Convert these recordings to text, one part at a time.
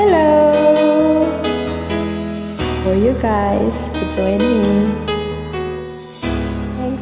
hello for you guys to join me. Thanks.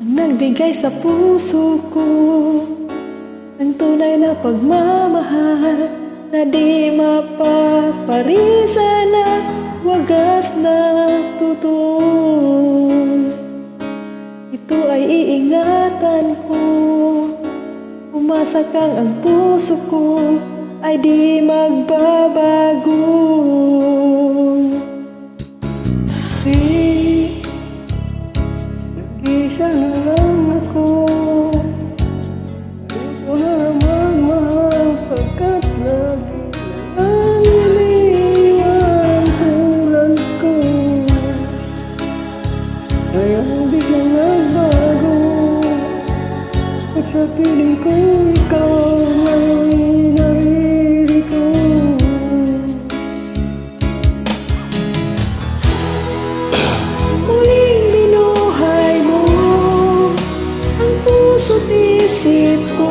Nagbigay sa puso ko ng tunay na pagmamahal na di mapaparisan at wagas na totoo. Ito ay iingatan ko, umasa kang ang puso ko ay di magbabago. Nag-isa na lang ako, ito na magmahal pagkat lagi ang iniwan tulad ko. Ngayon biglang nagbago, at sa piling ko ikaw ay naririto. Puso't isip ko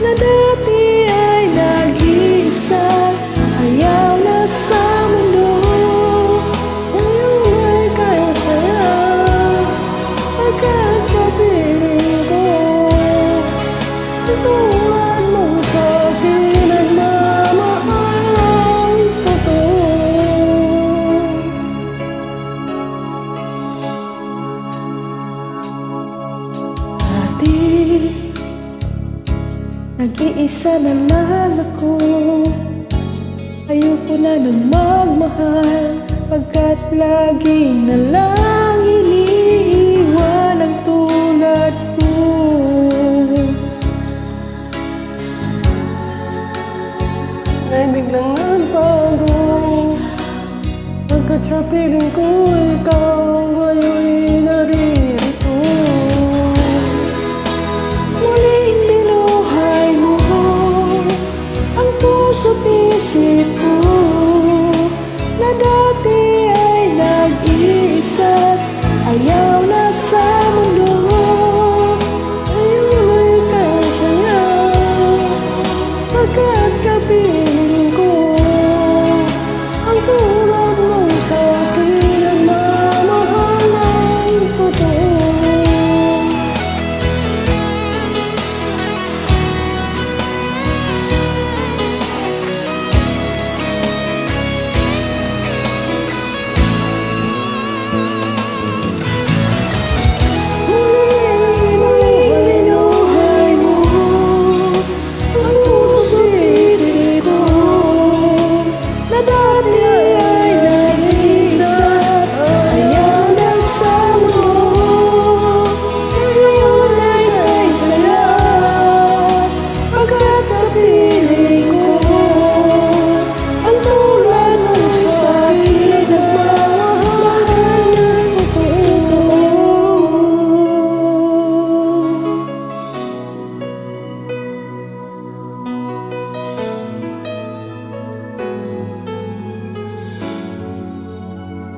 na dati ay nag-iisa, ayaw na sa mundo. Ngayon ay kaya pagkakapiling ko, tutulan mo sa pinagmamahal ang totoo. Nag-iisa na lang ako, ayoko na nang magmahal pagkat lagi na lang iniiwan ang tulad ko. Ay biglang nagbago, pagkat sa piling ko ikaw ngayon naririto. Puso't isip ko na dati ay nag-iisa, ayaw na sa mundo. Ngayon ay kasaya pagkat kapiling ko ang tulad mo sa akin ang mamahal ang totoo.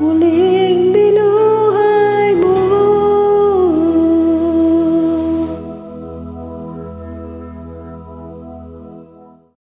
Muli